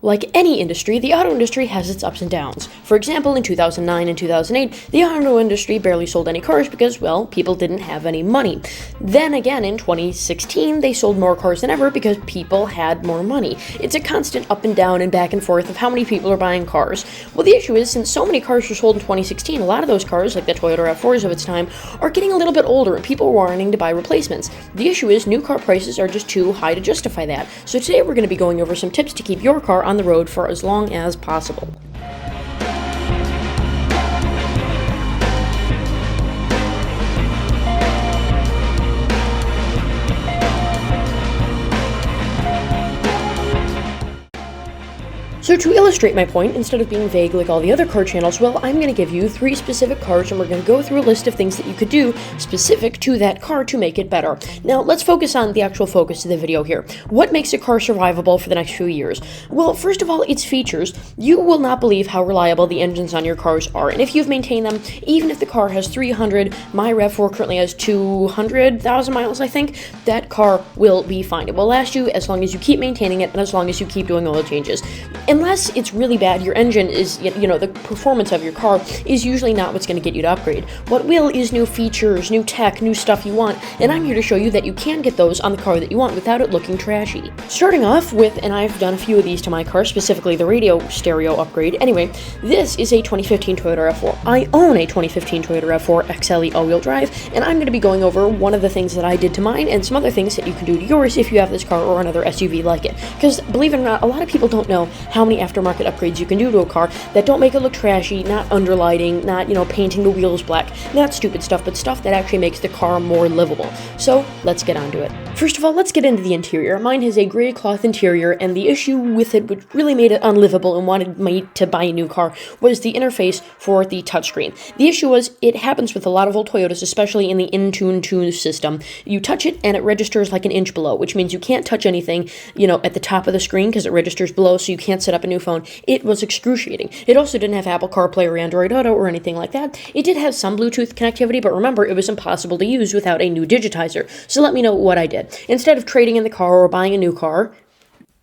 Like any industry, the auto industry has its ups and downs. For example, in 2009 and 2008, the auto industry barely sold any cars because, well, people didn't have any money. Then again, in 2016, they sold more cars than ever because people had more money. It's a constant up and down and back and forth of how many people are buying cars. Well, the issue is, since so many cars were sold in 2016, a lot of those cars, like the Toyota RAV4s of its time, are getting a little bit older and people are wanting to buy replacements. The issue is, new car prices are just too high to justify that. So today we're going to be going over some tips to keep your car on the road for as long as possible. So to illustrate my point, instead of being vague like all the other car channels, well, I'm going to give you 3 specific cars and we're going to go through a list of things that you could do specific to that car to make it better. Now, let's focus on the actual focus of the video here. What makes a car survivable for the next few years? Well, first of all, its features. You will not believe how reliable the engines on your cars are, and if you've maintained them, even if the car has 300, my RAV4 currently has 200,000 miles, I think, that car will be fine. It will last you as long as you keep maintaining it and as long as you keep doing oil changes. Unless it's really bad, your engine is, the performance of your car is usually not what's going to get you to upgrade. What will is new features, new tech, new stuff you want, and I'm here to show you that you can get those on the car that you want without it looking trashy. Starting off with, and I've done a few of these to my car, specifically the radio stereo upgrade. Anyway, this is a 2015 Toyota RAV4. I own a 2015 Toyota RAV4 XLE all-wheel drive, and I'm going to be going over one of the things that I did to mine and some other things that you can do to yours if you have this car or another SUV like it. Because believe it or not, a lot of people don't know how many aftermarket upgrades you can do to a car that don't make it look trashy, not underlighting, not, painting the wheels black, not stupid stuff, but stuff that actually makes the car more livable. So let's get onto it. First of all, let's get into the interior. Mine has a gray cloth interior, and the issue with it, which really made it unlivable and wanted me to buy a new car, was the interface for the touchscreen. The issue was, it happens with a lot of old Toyotas, especially in the Intune 2 system. You touch it, and it registers like an inch below, which means you can't touch anything, at the top of the screen, because it registers below, so you can't set up a new phone. It was excruciating. It also didn't have Apple CarPlay or Android Auto or anything like that. It did have some Bluetooth connectivity, but remember, it was impossible to use without a new digitizer. So let me know what I did. Instead of trading in the car or buying a new car,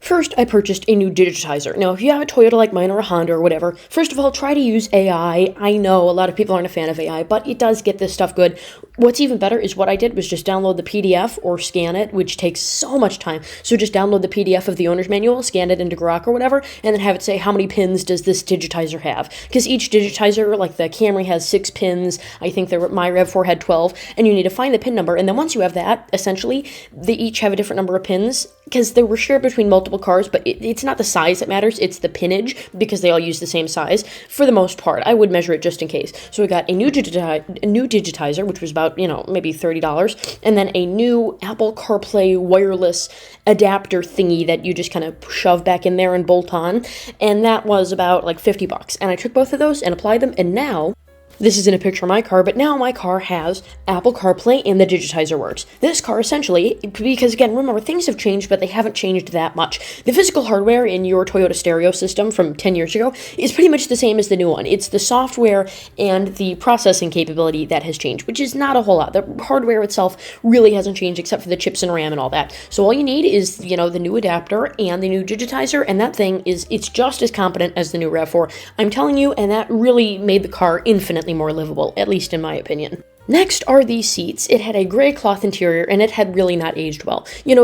first, I purchased a new digitizer. Now, if you have a Toyota like mine or a Honda or whatever, first of all, try to use AI. I know a lot of people aren't a fan of AI, but it does get this stuff good. What's even better is what I did was just download the PDF or scan it, which takes so much time. So just download the PDF of the owner's manual, scan it into Grok or whatever, and then have it say how many pins does this digitizer have. Because each digitizer, like the Camry has 6 pins, I think my RAV4 had 12, and you need to find the pin number. And then once you have that, essentially, they each have a different number of pins, because they were shared between multiple cars, but it's not the size that matters, it's the pinnage, because they all use the same size. For the most part, I would measure it just in case. So we got a new digitizer, which was about, maybe $30, and then a new Apple CarPlay wireless adapter thingy that you just kind of shove back in there and bolt on, and that was about like $50. And I took both of those and applied them, and now, this isn't a picture of my car, but now my car has Apple CarPlay and the digitizer works. This car essentially, because again, remember, things have changed, but they haven't changed that much. The physical hardware in your Toyota stereo system from 10 years ago is pretty much the same as the new one. It's the software and the processing capability that has changed, which is not a whole lot. The hardware itself really hasn't changed except for the chips and RAM and all that. So all you need is, the new adapter and the new digitizer, and that thing it's just as competent as the new RAV4. I'm telling you, and that really made the car infinitely more livable, at least in my opinion. Next are the seats. It had a gray cloth interior, and it had really not aged well. The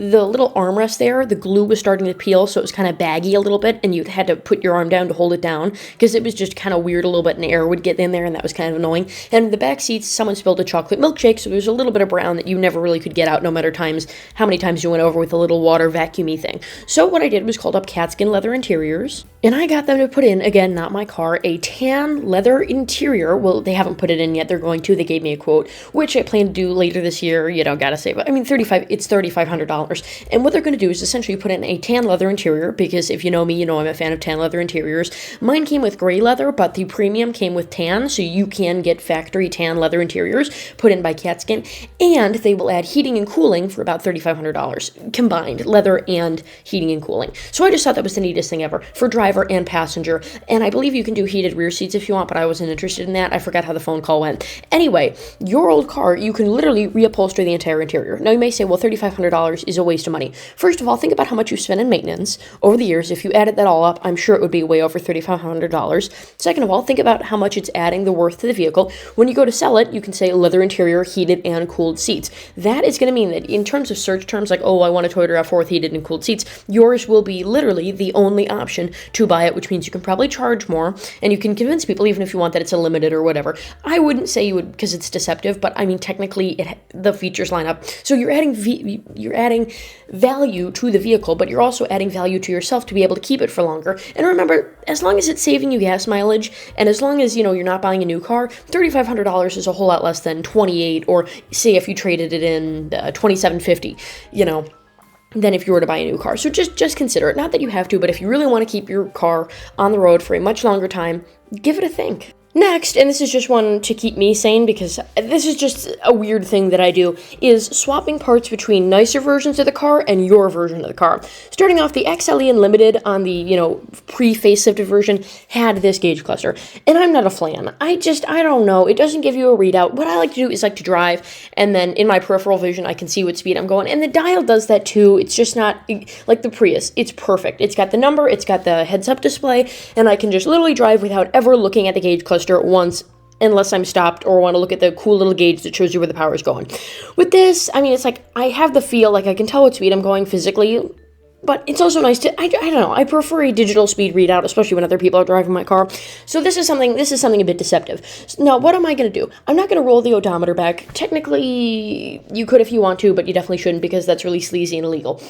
little armrest there, the glue was starting to peel, so it was kind of baggy a little bit, and you had to put your arm down to hold it down, because it was just kind of weird a little bit, and air would get in there, and that was kind of annoying. And the back seats, someone spilled a chocolate milkshake, so there was a little bit of brown that you never really could get out, no matter how many times you went over with a little water vacuumy thing. So what I did was called up Catskin Leather Interiors, and I got them to put in, again, not my car, a tan leather interior. Well, they haven't put it in yet. They're going to. They gave me a quote, which I plan to do later this year. Gotta say, but it's $3,500. And what they're going to do is essentially put in a tan leather interior, because if you know me, I'm a fan of tan leather interiors. Mine came with gray leather, but the premium came with tan, so you can get factory tan leather interiors put in by Catskin, and they will add heating and cooling for about $3,500 combined, leather and heating and cooling. So I just thought that was the neatest thing ever for driver and passenger, and I believe you can do heated rear seats if you want, but I wasn't interested in that. I forgot how the phone call went. Anyway, Anyway, your old car, you can literally reupholster the entire interior. Now you may say, well, $3,500 is a waste of money. First of all, think about how much you spent in maintenance over the years. If you added that all up, I'm sure it would be way over $3,500. Second of all, think about how much it's adding the worth to the vehicle. When you go to sell it, you can say leather interior, heated and cooled seats. That is going to mean that in terms of search terms like, oh, I want a Toyota RAV4 with heated and cooled seats, yours will be literally the only option to buy it, which means you can probably charge more, and you can convince people, even if you want that it's a limited or whatever. I wouldn't say you would because it's deceptive, but I mean, technically the features line up. So you're adding value to the vehicle, but you're also adding value to yourself to be able to keep it for longer. And remember, as long as it's saving you gas mileage, and as long as, you're not buying a new car, $3,500 is a whole lot less than $28, or say if you traded it in $2,750, than if you were to buy a new car. So just consider it. Not that you have to, but if you really want to keep your car on the road for a much longer time, give it a think. Next, and this is just one to keep me sane because this is just a weird thing that I do, is swapping parts between nicer versions of the car and your version of the car. Starting off, the XLE and Limited on the, pre-facelifted version had this gauge cluster, and I'm not a fan. I don't know. It doesn't give you a readout. What I like to do is to drive, and then in my peripheral vision, I can see what speed I'm going, and the dial does that too. It's just not like the Prius. It's perfect. It's got the number, it's got the heads-up display, and I can just literally drive without ever looking at the gauge cluster once, unless I'm stopped or want to look at the cool little gauge that shows you where the power is going. With this, I mean, it's like I have the feel like I can tell what speed I'm going physically, but it's also nice to, I don't know, I prefer a digital speed readout, especially when other people are driving my car. So this is something a bit deceptive. Now, what am I going to do? I'm not going to roll the odometer back. Technically, you could if you want to, but you definitely shouldn't because that's really sleazy and illegal.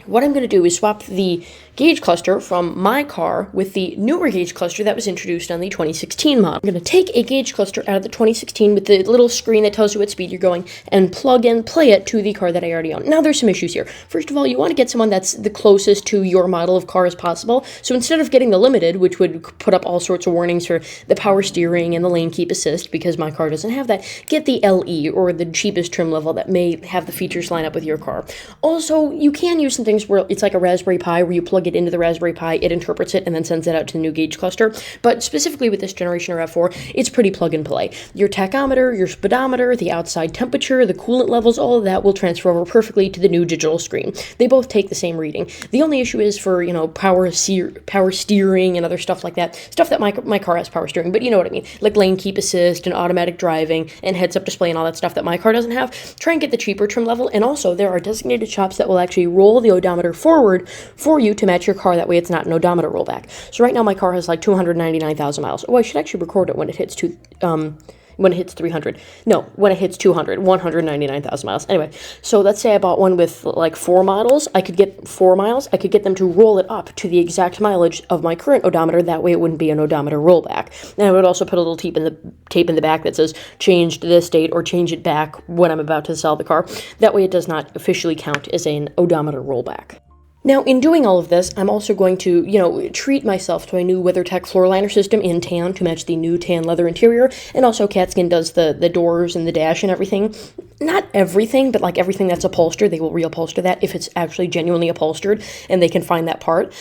What I'm going to do is swap the gauge cluster from my car with the newer gauge cluster that was introduced on the 2016 model. I'm going to take a gauge cluster out of the 2016 with the little screen that tells you what speed you're going and plug and play it to the car that I already own. Now there's some issues here. First of all, you want to get someone that's the closest to your model of car as possible. So instead of getting the Limited, which would put up all sorts of warnings for the power steering and the lane keep assist, because my car doesn't have that, get the LE or the cheapest trim level that may have the features line up with your car. Also, you can use some things where it's like a Raspberry Pi where you plug it into the Raspberry Pi, it interprets it, and then sends it out to the new gauge cluster. But specifically with this generation of RAV4, it's pretty plug and play. Your tachometer, your speedometer, the outside temperature, the coolant levels, all of that will transfer over perfectly to the new digital screen. They both take the same reading. The only issue is for, power steering and other stuff like that. Stuff that my car has power steering, but you know what I mean. Like lane keep assist and automatic driving and heads-up display and all that stuff that my car doesn't have. Try and get the cheaper trim level. And also, there are designated shops that will actually roll the odometer forward for you to match your car. That way it's not an odometer rollback. So right now my car has like 299,000 miles. Oh, I should actually record it when it hits 300. No, when it hits 200, 199,000 miles. Anyway, so let's say I bought one with like 4 models. I could get 4 miles. I could get them to roll it up to the exact mileage of my current odometer. That way it wouldn't be an odometer rollback. And I would also put a little tape in the back that says change to this date or change it back when I'm about to sell the car. That way it does not officially count as an odometer rollback. Now, in doing all of this, I'm also going to, treat myself to a new WeatherTech floor liner system in tan to match the new tan leather interior, and also Catskin does the doors and the dash and everything. Not everything, but like everything that's upholstered, they will reupholster that if it's actually genuinely upholstered and they can find that part.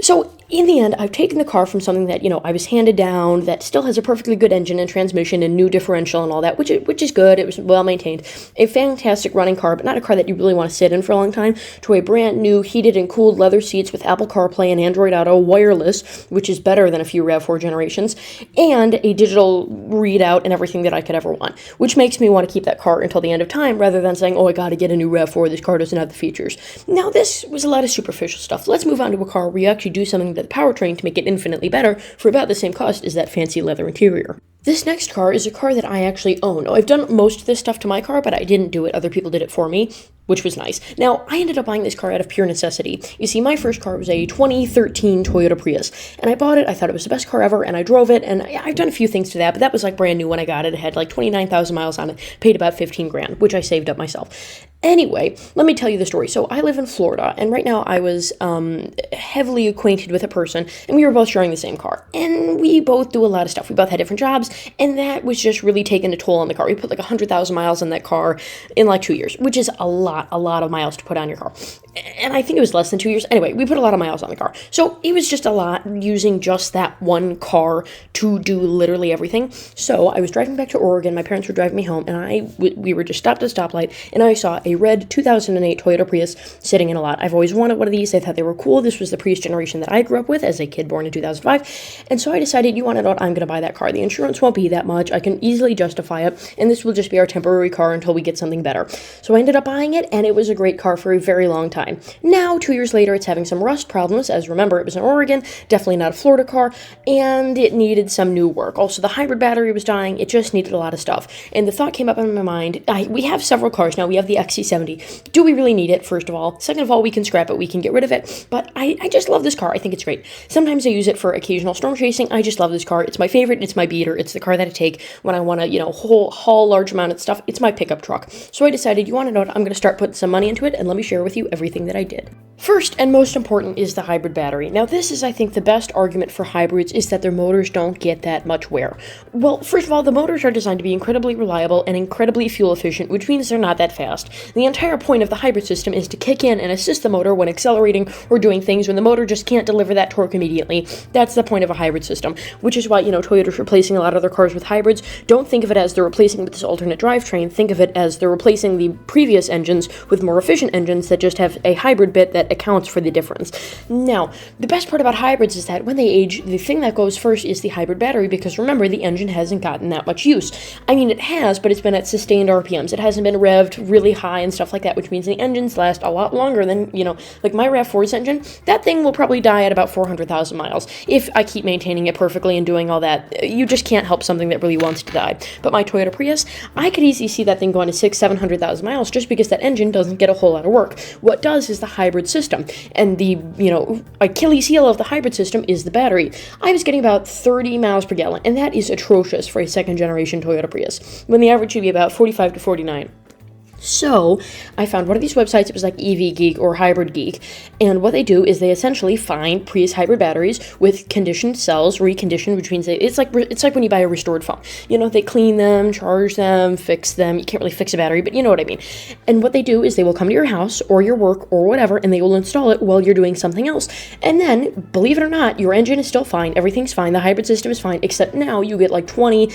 So in the end, I've taken the car from something that, I was handed down, that still has a perfectly good engine and transmission and new differential and all that, which is good. It was well maintained. A fantastic running car, but not a car that you really want to sit in for a long time, to a brand new heated and cooled leather seats with Apple CarPlay and Android Auto wireless, which is better than a few RAV4 generations, and a digital readout and everything that I could ever want, which makes me want to keep that car until the end of time rather than saying, oh, I got to get a new RAV4, this car doesn't have the features. Now, this was a lot of superficial stuff. Let's move on to a car where you actually do something to the powertrain to make it infinitely better for about the same cost as that fancy leather interior. This next car is a car that I actually own. I've done most of this stuff to my car, but I didn't do it. Other people did it for me, which was nice. Now, I ended up buying this car out of pure necessity. You see, my first car was a 2013 Toyota Prius, and I bought it. I thought it was the best car ever, and I drove it, and I've done a few things to that, but that was like brand new when I got it. It had like 29,000 miles on it, paid about 15 grand, which I saved up myself. Anyway, let me tell you the story. So I live in Florida, and right now I was heavily acquainted with a person, and we were both sharing the same car. And we both do a lot of stuff. We both had different jobs, and that was just really taking a toll on the car. We put like 100,000 miles on that car in like 2 years, which is a lot of miles to put on your car. and I think it was less than 2 years. Anyway, we put a lot of miles on the car. So it was just a lot using just that one car to do literally everything. So I was driving back to Oregon. My parents were driving me home, and we were just stopped at a stoplight, and I saw a red 2008 Toyota Prius sitting in a lot. I've always wanted one of these. I thought they were cool. This was the Prius generation that I grew up with as a kid born in 2005. And so I decided, you want to know what? I'm going to buy that car. The insurance won't be that much. I can easily justify it, and this will just be our temporary car until we get something better. So I ended up buying it, and it was a great car for a very long time. Now, 2 years later, it's having some rust problems, as remember, it was in Oregon, definitely not a Florida car, and it needed some new work. Also, the hybrid battery was dying. It just needed a lot of stuff. And the thought came up in my mind, we have several cars now. We have the XC70. Do we really need it, first of all? Second of all, we can scrap it. We can get rid of it. But I just love this car. I think it's great. Sometimes I use it for occasional storm chasing. I just love this car. It's my favorite. It's my beater. It's the car that I take when I want to, haul large amount of stuff. It's my pickup truck. So I decided, you want to know what? I'm going to start putting some money into it, and let me share with you everything that I did. First and most important is the hybrid battery. Now, this is, I think, the best argument for hybrids is that their motors don't get that much wear. Well, first of all, the motors are designed to be incredibly reliable and incredibly fuel efficient, which means they're not that fast. The entire point of the hybrid system is to kick in and assist the motor when accelerating or doing things when the motor just can't deliver that torque immediately. That's the point of a hybrid system, which is why, Toyota's replacing a lot of their cars with hybrids. Don't think of it as they're replacing with this alternate drivetrain. Think of it as they're replacing the previous engines with more efficient engines that just have a hybrid bit that accounts for the difference. Now, the best part about hybrids is that when they age, the thing that goes first is the hybrid battery, because remember, the engine hasn't gotten that much use. I mean, it has, but it's been at sustained RPMs. It hasn't been revved really high and stuff like that, which means the engines last a lot longer than, like my RAV4's engine. That thing will probably die at about 400,000 miles if I keep maintaining it perfectly and doing all that. You just can't help something that really wants to die. But my Toyota Prius, I could easily see that thing going to 600,000-700,000 miles just because that engine doesn't get a whole lot of work. What does is the hybrid system. And the, Achilles heel of the hybrid system is the battery. I was getting about 30 miles per gallon, and that is atrocious for a second generation Toyota Prius, when the average should be about 45 to 49. So I found one of these websites. It was like EV Geek or Hybrid Geek, and what they do is they essentially find Prius hybrid batteries with conditioned cells, reconditioned, which means it's like when you buy a restored phone. They clean them, charge them, fix them. You can't really fix a battery, but you know what I mean. And what they do is they will come to your house or your work or whatever, and they will install it while you're doing something else. And then, believe it or not, your engine is still fine. Everything's fine. The hybrid system is fine, except now you get like 15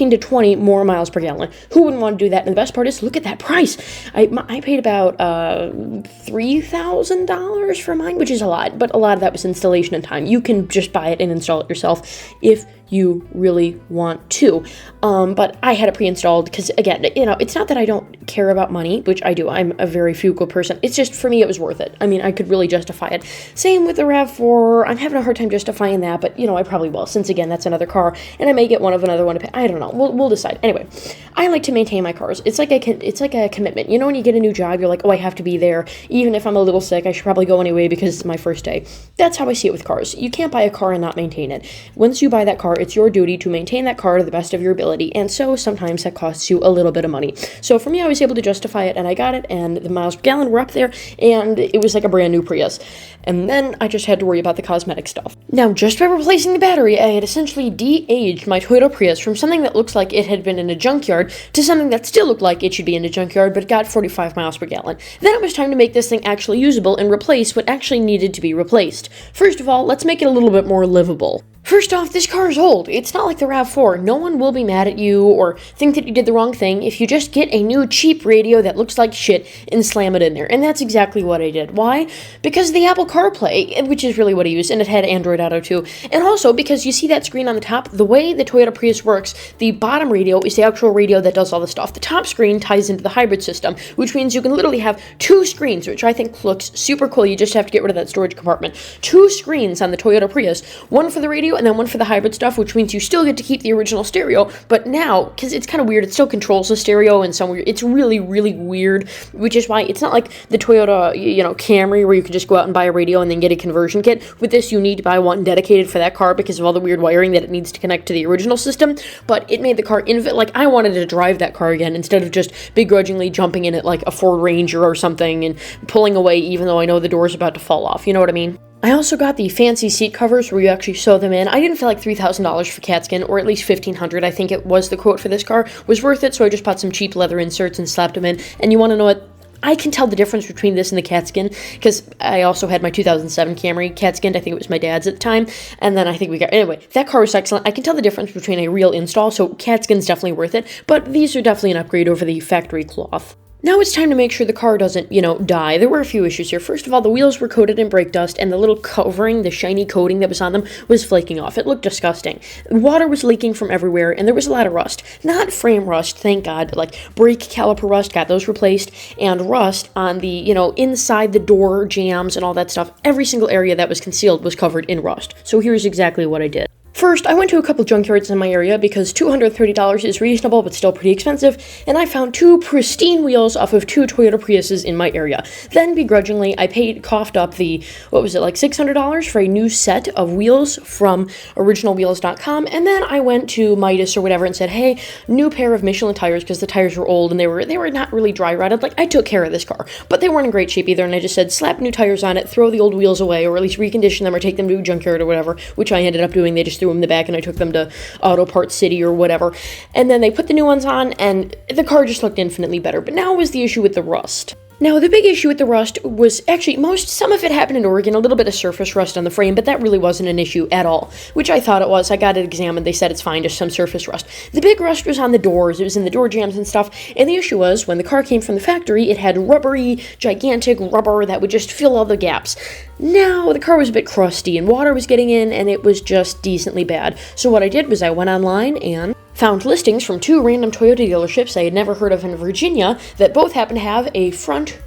to 20 more miles per gallon. Who wouldn't want to do that? And the best part is, look at that price. I paid about $3,000 for mine, which is a lot, but a lot of that was installation and time. You can just buy it and install it yourself if you really want to. But I had it pre-installed because, again, it's not that I don't care about money, which I do. I'm a very frugal person. It's just, for me, it was worth it. I mean, I could really justify it. Same with the RAV4. I'm having a hard time justifying that, but, I probably will, since, again, that's another car, and I may get another one to pay. I don't know. We'll decide. Anyway, I like to maintain my cars. It's like a commitment. When you get a new job, you're like, oh, I have to be there. Even if I'm a little sick, I should probably go anyway because it's my first day. That's how I see it with cars. You can't buy a car and not maintain it. Once you buy that car, it's your duty to maintain that car to the best of your ability, and so sometimes that costs you a little bit of money. So for me, I was able to justify it, and I got it, and the miles per gallon were up there, and it was like a brand new Prius. And then I just had to worry about the cosmetic stuff. Now, just by replacing the battery, I had essentially de-aged my Toyota Prius from something that looks like it had been in a junkyard to something that still looked like it should be in a junkyard, but it got 45 miles per gallon. Then it was time to make this thing actually usable and replace what actually needed to be replaced. First of all, let's make it a little bit more livable. First off, this car is old. It's not like the RAV4. No one will be mad at you or think that you did the wrong thing if you just get a new cheap radio that looks like shit and slam it in there. And that's exactly what I did. Why? Because of the Apple CarPlay, which is really what I used, and it had Android Auto too. And also because you see that screen on the top, the way the Toyota Prius works, the bottom radio is the actual radio that does all the stuff. The top screen ties into the hybrid system, which means you can literally have two screens, which I think looks super cool. You just have to get rid of that storage compartment. Two screens on the Toyota Prius, one for the radio and then one for the hybrid stuff, which means you still get to keep the original stereo, but now, because it's kind of weird, it still controls the stereo in some weird, it's really, really weird, which is why it's not like the Toyota, Camry, where you can just go out and buy a radio and then get a conversion kit. With this, you need to buy one dedicated for that car because of all the weird wiring that it needs to connect to the original system, but it made the car like, I wanted to drive that car again instead of just begrudgingly jumping in it like a Ford Ranger or something and pulling away even though I know the door's about to fall off, you know what I mean? I also got the fancy seat covers where you actually sew them in. I didn't feel like $3,000 for cat skin, or at least $1,500, I think it was the quote for this car, was worth it, so I just bought some cheap leather inserts and slapped them in. And you want to know what? I can tell the difference between this and the cat skin, because I also had my 2007 Camry cat skinned. I think it was my dad's at the time, and then I think we got, anyway, that car was excellent. I can tell the difference between a real install, so cat skin's definitely worth it, but these are definitely an upgrade over the factory cloth. Now it's time to make sure the car doesn't, die. There were a few issues here. First of all, the wheels were coated in brake dust, and the little covering, the shiny coating that was on them, was flaking off. It looked disgusting. Water was leaking from everywhere, and there was a lot of rust. Not frame rust, thank God, but like brake caliper rust, got those replaced, and rust on the, inside the door jambs and all that stuff. Every single area that was concealed was covered in rust. So here's exactly what I did. First, I went to a couple junkyards in my area because $230 is reasonable but still pretty expensive, and I found 2 pristine wheels off of 2 Toyota Priuses in my area. Then, begrudgingly, I coughed up the, $600 for a new set of wheels from originalwheels.com, and then I went to Midas or whatever and said, hey, new pair of Michelin tires, because the tires were old and they were not really dry rotted. Like, I took care of this car, but they weren't in great shape either, and I just said, slap new tires on it, throw the old wheels away, or at least recondition them or take them to a junkyard or whatever, which I ended up doing. They just threw them in the back and I took them to Auto Parts City or whatever, and then they put the new ones on and the car just looked infinitely better. But now was the issue with the rust. Now, the big issue with the rust was actually some of it happened in Oregon, a little bit of surface rust on the frame, but that really wasn't an issue at all, which I thought it was. I got it examined. They said it's fine, just some surface rust. The big rust was on the doors. It was in the door jambs and stuff, and the issue was when the car came from the factory, it had rubbery, gigantic rubber that would just fill all the gaps. Now, the car was a bit crusty, and water was getting in, and it was just decently bad. So what I did was I went online and found listings from 2 random Toyota dealerships I had never heard of in Virginia that both happened to have a front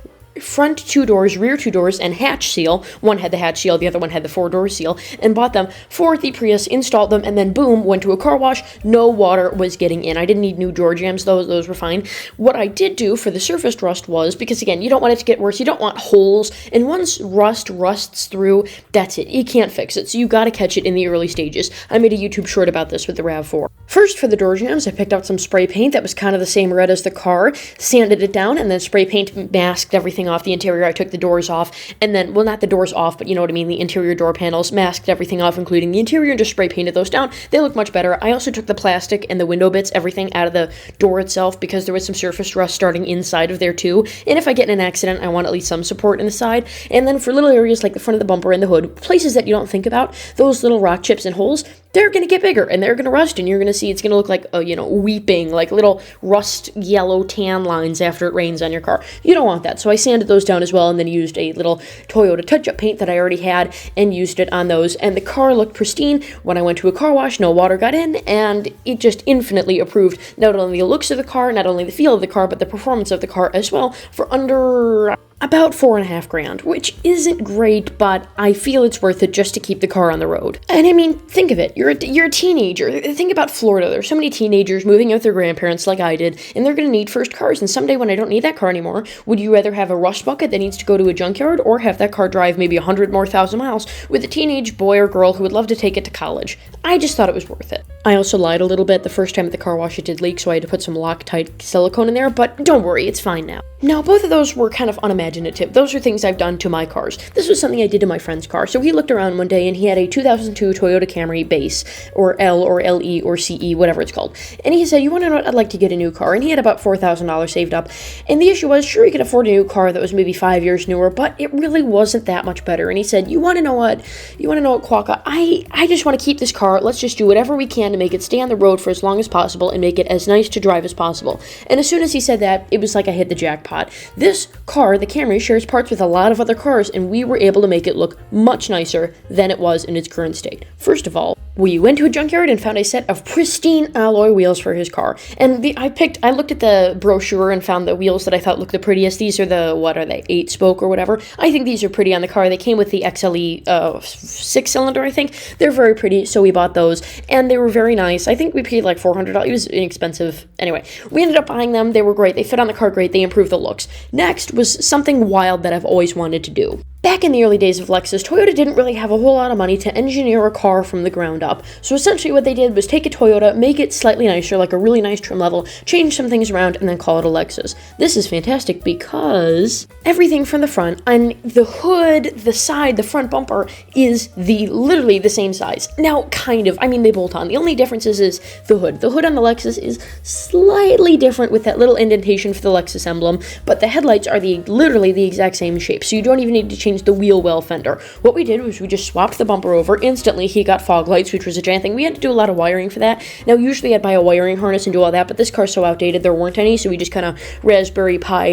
2 doors, rear 2 doors, and hatch seal. One had the hatch seal, the other one had the 4-door seal, and bought them for the Prius, installed them, and then boom, went to a car wash. No water was getting in. I didn't need new door jambs, those were fine. What I did do for the surface rust was, because again, you don't want it to get worse, you don't want holes, and once rust rusts through, that's it. You can't fix it, so you gotta catch it in the early stages. I made a YouTube short about this with the RAV4. First, for the door jambs, I picked out some spray paint that was kind of the same red as the car, sanded it down, and then spray paint masked everything off the interior. I took the doors off, and then, well, not the doors off, but you know what I mean, the interior door panels, masked everything off, including the interior, and just spray painted those down. They look much better. I also took the plastic and the window bits, everything out of the door itself, because there was some surface rust starting inside of there too, and if I get in an accident, I want at least some support in the side. And then for little areas like the front of the bumper and the hood, places that you don't think about, those little rock chips and holes, they're going to get bigger, and they're going to rust, and you're going to see it's going to look like, weeping, like little rust yellow tan lines after it rains on your car. You don't want that, so I sanded those down as well, and then used a little Toyota touch-up paint that I already had, and used it on those, and the car looked pristine. When I went to a car wash, no water got in, and it just infinitely improved not only the looks of the car, not only the feel of the car, but the performance of the car as well, for under about $4,500, which isn't great, but I feel it's worth it just to keep the car on the road. And I mean, think of it. You're a teenager. Think about Florida. There's so many teenagers moving in with their grandparents like I did, and they're going to need first cars. And someday when I don't need that car anymore, would you rather have a rust bucket that needs to go to a junkyard, or have that car drive maybe 100 more thousand miles with a teenage boy or girl who would love to take it to college? I just thought it was worth it. I also lied a little bit. The first time at the car wash it did leak, so I had to put some Loctite silicone in there, but don't worry, it's fine now. Now, both of those were kind of unimaginative. Those are things I've done to my cars. This was something I did to my friend's car. So he looked around one day and he had a 2002 Toyota Camry base, or L or LE or CE, whatever it's called. And he said, you want to know what? I'd like to get a new car. And he had about $4,000 saved up. And the issue was, sure, he could afford a new car that was maybe 5 years newer, but it really wasn't that much better. And he said, you want to know what, Quokka? I just want to keep this car. Let's just do whatever we can to make it stay on the road for as long as possible and make it as nice to drive as possible. And as soon as he said that, it was like I hit the jackpot. This car, the Camry, shares parts with a lot of other cars, and we were able to make it look much nicer than it was in its current state. First of all, we went to a junkyard and found a set of pristine alloy wheels for his car. And I looked at the brochure and found the wheels that I thought looked the prettiest. These are the, 8-spoke or whatever. I think these are pretty on the car. They came with the XLE 6-cylinder, I think. They're very pretty, so we bought those. And they were very nice. I think we paid like $400. It was inexpensive. Anyway, we ended up buying them. They were great. They fit on the car great. They improved the looks. Next was something wild that I've always wanted to do. Back in the early days of Lexus, Toyota didn't really have a whole lot of money to engineer a car from the ground up. So essentially what they did was take a Toyota, make it slightly nicer, like a really nice trim level, change some things around, and then call it a Lexus. This is fantastic because everything from the front, and the hood, the side, the front bumper, is literally the same size. Now, kind of. I mean, they bolt on. The only difference is the hood. The hood on the Lexus is slightly different with that little indentation for the Lexus emblem, but the headlights are literally the exact same shape, so you don't even need to change the wheel well fender. What we did was we just swapped the bumper over. Instantly, he got fog lights, which was a giant thing. We had to do a lot of wiring for that. Now, usually I'd buy a wiring harness and do all that, but this car's so outdated, there weren't any, so we just kind of Raspberry Pi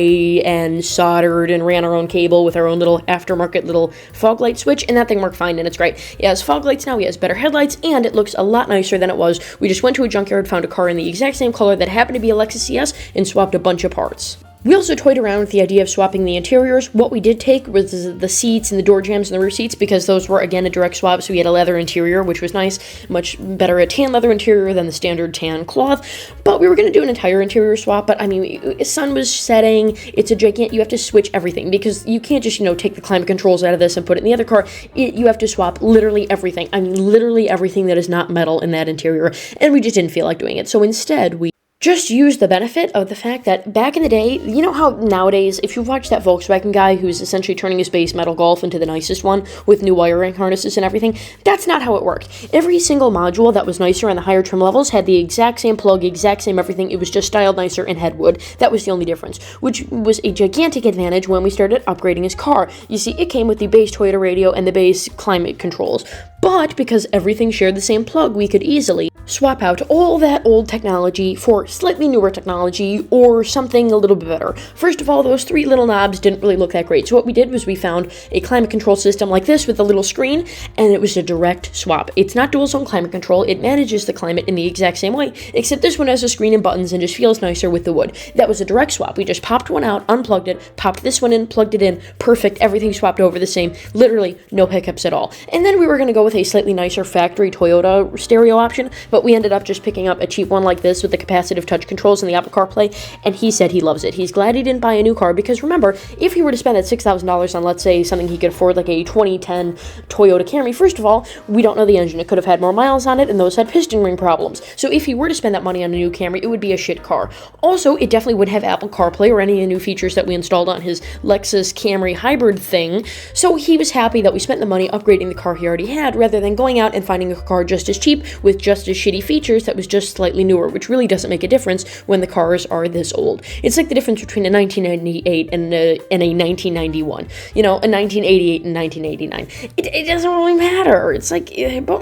and soldered and ran our own cable with our own little aftermarket little fog light switch, and that thing worked fine, and it's great. It has fog lights now, he has better headlights, and it looks a lot nicer than it was. We just went to a junkyard, found a car in the exact same color that happened to be a Lexus CS, and swapped a bunch of parts. We also toyed around with the idea of swapping the interiors. What we did take was the seats and the door jambs and the rear seats, because those were, again, a direct swap, so we had a leather interior, which was nice, much better a tan leather interior than the standard tan cloth, but we were going to do an entire interior swap. But I mean, the sun was setting, it's a gigantic, you have to switch everything, because you can't just, take the climate controls out of this and put it in the other car. You have to swap literally everything. I mean, literally everything that is not metal in that interior, and we just didn't feel like doing it, so instead, we just use the benefit of the fact that back in the day, you know how nowadays, if you watch that Volkswagen guy who's essentially turning his base metal Golf into the nicest one with new wiring harnesses and everything, that's not how it worked. Every single module that was nicer on the higher trim levels had the exact same plug, exact same everything. It was just styled nicer and had wood. That was the only difference, which was a gigantic advantage when we started upgrading his car. You see, it came with the base Toyota radio and the base climate controls. But because everything shared the same plug, we could easily swap out all that old technology for slightly newer technology or something a little bit better. First of all, those three little knobs didn't really look that great. So what we did was we found a climate control system like this with a little screen, and it was a direct swap. It's not dual zone climate control. It manages the climate in the exact same way, except this one has a screen and buttons and just feels nicer with the wood. That was a direct swap. We just popped one out, unplugged it, popped this one in, plugged it in, perfect. Everything swapped over the same. Literally no hiccups at all. And then we were going to go with a slightly nicer factory Toyota stereo option, but we ended up just picking up a cheap one like this with the capacitive touch controls and the Apple CarPlay, and he said he loves it. He's glad he didn't buy a new car, because remember, if he were to spend that $6,000 on, let's say, something he could afford, like a 2010 Toyota Camry, first of all, we don't know the engine. It could have had more miles on it, and those had piston ring problems. So if he were to spend that money on a new Camry, it would be a shit car. Also, it definitely would have Apple CarPlay or any of the new features that we installed on his Lexus Camry hybrid thing, so he was happy that we spent the money upgrading the car he already had, rather than going out and finding a car just as cheap with just as shitty features that was just slightly newer, which really doesn't make a difference when the cars are this old. It's like the difference between a 1998 and a 1991. A 1988 and 1989. It doesn't really matter. It's like,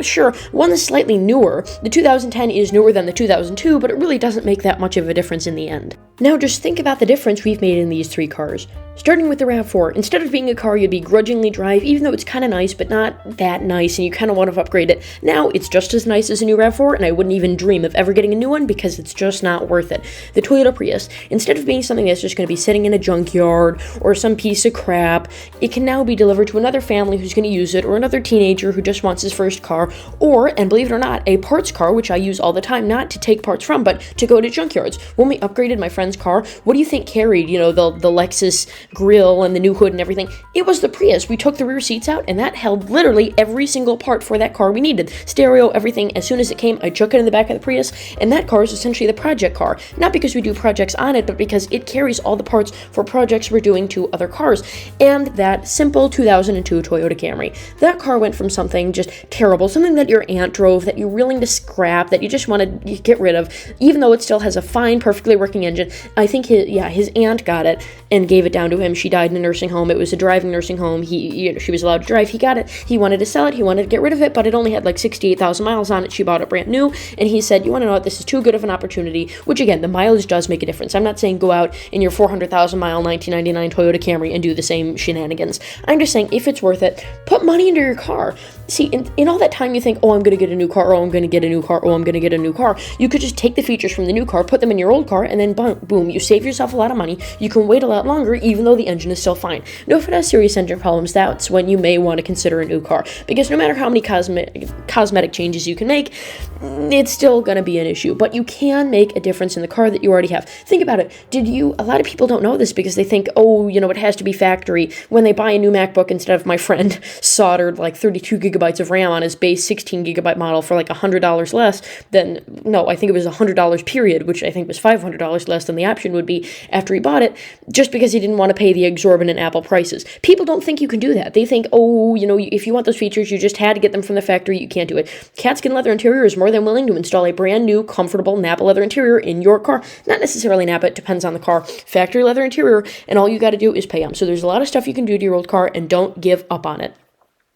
sure, one is slightly newer. The 2010 is newer than the 2002, but it really doesn't make that much of a difference in the end. Now just think about the difference we've made in these three cars. Starting with the RAV4, instead of being a car you'd begrudgingly drive, even though it's kind of nice, but not that nice, and you kind of want to upgrade it, now it's just as nice as a new RAV4, and I wouldn't even dream of ever getting a new one because it's just not worth it. The Toyota Prius, instead of being something that's just going to be sitting in a junkyard or some piece of crap, it can now be delivered to another family who's going to use it, or another teenager who just wants his first car, or, and believe it or not, a parts car, which I use all the time, not to take parts from, but to go to junkyards. When we upgraded my friend's car, what do you think carried, the Lexus grill and the new hood and everything? It was the Prius. We took the rear seats out, and that held literally every single part for that car we needed. Stereo, everything. As soon as it came, I chuck it in the back of the Prius, and that car is essentially the project car. Not because we do projects on it, but because it carries all the parts for projects we're doing to other cars. And that simple 2002 Toyota Camry. That car went from something just terrible, something that your aunt drove, that you're willing to scrap, that you just want to get rid of, even though it still has a fine, perfectly working engine. I think his aunt got it and gave it down to him. She died in a nursing home. It was a driving nursing home. She was allowed to drive. He got it. He wanted to sell it. He wanted to get rid of it, but it only had like 68,000 miles on it. She bought it brand new, and he said, you want to know what? This is too good of an opportunity, which again, the mileage does make a difference. I'm not saying go out in your 400,000 mile 1999 Toyota Camry and do the same shenanigans. I'm just saying, if it's worth it, put money into your car. See, in all that time you think, oh, I'm going to get a new car, oh, I'm going to get a new car, oh, I'm going to get a new car. You could just take the features from the new car, put them in your old car, and then boom, you save yourself a lot of money. You can wait a lot longer, even though the engine is still fine. Now, if it has serious engine problems, that's when you may want to consider a new car. Because no matter how many cosmetic changes you can make, it's still going to be an issue. But you can make a difference in the car that you already have. Think about it. A lot of people don't know this because they think, oh, it has to be factory. When they buy a new MacBook, instead of my friend soldered like 32 gigabytes of RAM on his base 16 gigabyte model for like $100 less than, no, I think it was $100 period, which I think was $500 less than the option would be after he bought it, just because he didn't want to pay the exorbitant Apple prices. People don't think you can do that. They think, oh, if you want those features, you just had to get them from the factory. You can't do it. Catskin Leather Interior is more than willing to install a brand new, comfortable Napa leather interior in your car. Not necessarily Napa, it depends on the car. Factory leather interior, and all you got to do is pay them. So there's a lot of stuff you can do to your old car, and don't give up on it.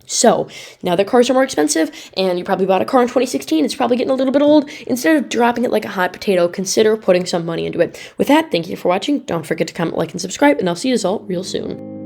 So, now that cars are more expensive, and you probably bought a car in 2016, it's probably getting a little bit old, instead of dropping it like a hot potato, consider putting some money into it. With that, thank you for watching. Don't forget to comment, like, and subscribe, and I'll see you all real soon.